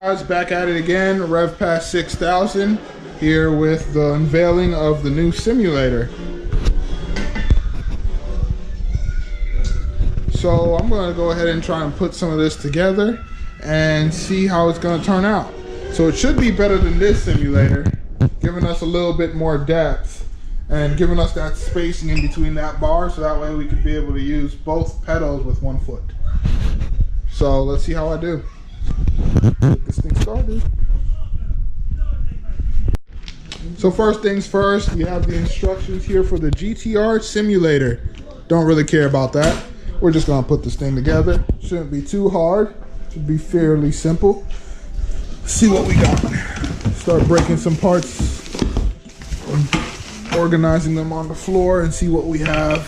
Guys, back at it again, rev past 6,000 here with the unveiling of the new simulator. So I'm going to go ahead and try and put some of this together and see how it's going to turn out. So it should be better than this simulator, giving us a little bit more depth and giving us that spacing in between that bar, so that way we could be able to use both pedals with 1 foot. So let's see how I do. Get this thing started. So first things first, you have the instructions here for the GTR Simulator. Don't really care about that. We're just gonna put this thing together. Shouldn't be too hard. Should be fairly simple. Let's see what we got. Start breaking some parts and organizing them on the floor and see what we have.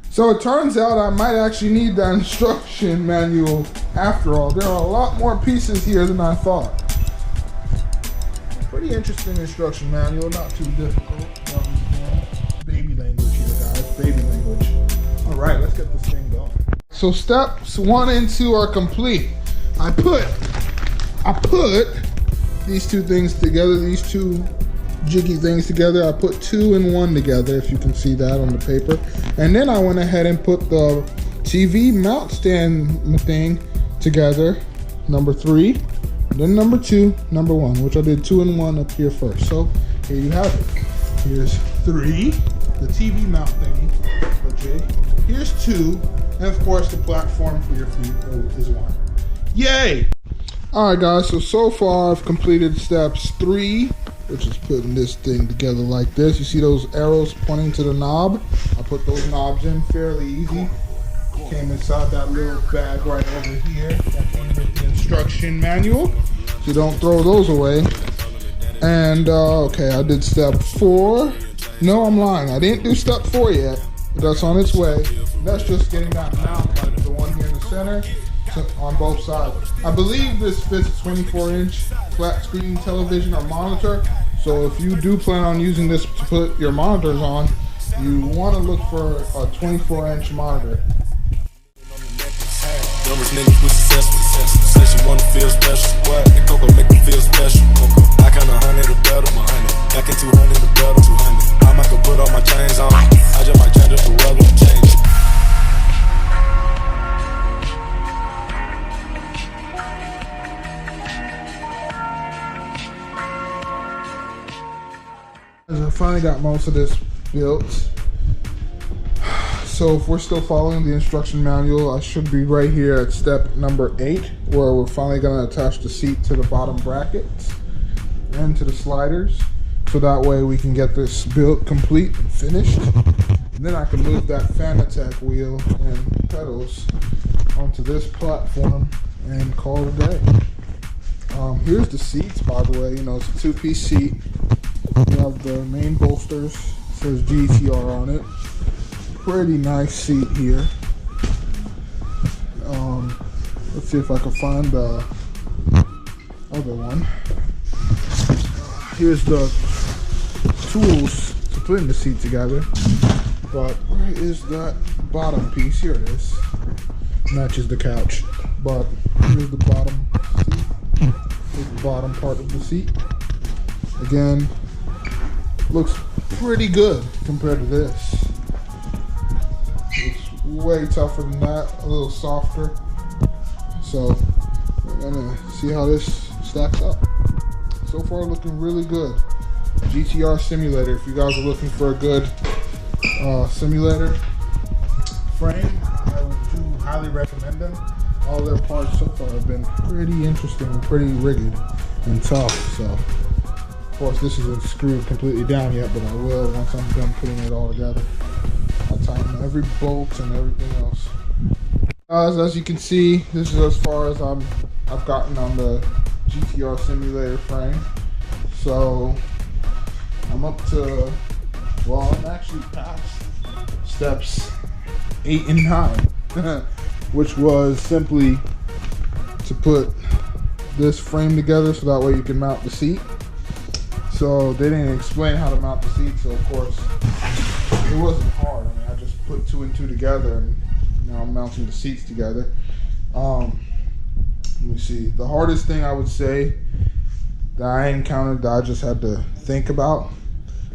So it turns out I might actually need the instruction manual after all. There are a lot more pieces here than I thought. Pretty interesting instruction manual, not too difficult. Baby language here, guys, baby language. All right, let's get this thing going. So steps 1 and 2 are complete. I put these two things together, these two jiggy things together. I put 2 and 1 together, if you can see that on the paper. And then I went ahead and put the TV mount stand thing together, number 3, then number 2, number 1, which I did 2 and 1 up here first. So here you have it. Here's 3, the TV mount thingy, the jig. Here's 2, and of course the platform for your feet is 1. Yay! All right, guys, so far I've completed steps 3, which is putting this thing together like this. You see those arrows pointing to the knob? I put those knobs in fairly easy. Came inside that little bag right over here. That came with the instruction manual, so don't throw those away. And okay, I did step 4. No, I'm lying. I didn't do step 4 yet, but that's on its way. That's just getting that mount, like the one here in the center, on both sides. I believe this fits a 24-inch flat screen television or monitor, so if you do plan on using this to put your monitors on, you want to look for a 24-inch monitor. Numbers niggas with success. Say she wanna feel special. What? The cocoa make me feel special. I count 100 a better, 100. Back in 200 a better, 200. I might go put all my chains on. I just might change up the weather and change it. I finally got most of this built. So if we're still following the instruction manual, I should be right here at step number 8, where we're finally going to attach the seat to the bottom brackets and to the sliders. So that way we can get this built complete and finished. And then I can move that Fanatec wheel and pedals onto this platform and call it a day. Here's the seats, by the way. You know, it's a 2-piece seat. You have the main bolsters. It says GTR on it. Pretty nice seat here. Let's see if I can find the other one. Here's the tools to putting the seat together. But where is that bottom piece? Here it is. Matches the couch. But here's the bottom seat. Here's the bottom part of the seat. Again, looks pretty good compared to this. It's way tougher than that, a little softer. So we're gonna see how this stacks up. So far looking really good. GTR Simulator, if you guys are looking for a good simulator frame, I do highly recommend them. All their parts so far have been pretty interesting and pretty rigged and tough. So of course this isn't screwed completely down yet, but I will once I'm done putting it all together. I'll tighten every bolt and everything else. As you can see, this is as far as I've gotten on the GTR Simulator frame. So I'm up to, well, I'm actually past steps 8 and 9, which was simply to put this frame together so that way you can mount the seat. So they didn't explain how to mount the seat, so of course it wasn't hard. I mean, I just put 2 and 2 together, and now I'm mounting the seats together. Let me see. The hardest thing I would say that I encountered that I just had to think about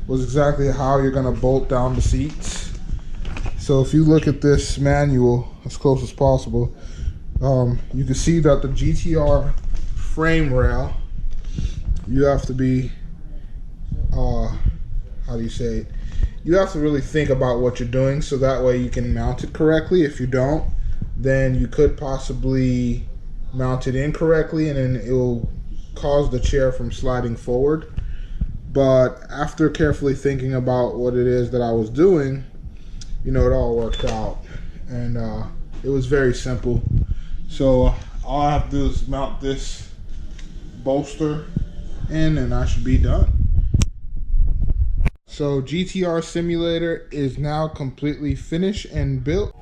was exactly how you're gonna bolt down the seats. So if you look at this manual as close as possible, you can see that the GTR frame rail, you have to be, how do you say it? You have to really think about what you're doing so that way you can mount it correctly. If you don't, then you could possibly mount it incorrectly and then it will cause the chair from sliding forward. But after carefully thinking about what it is that I was doing, you know, it all worked out, and it was very simple. So all I have to do is mount this bolster in and I should be done. So GTR Simulator is now completely finished and built.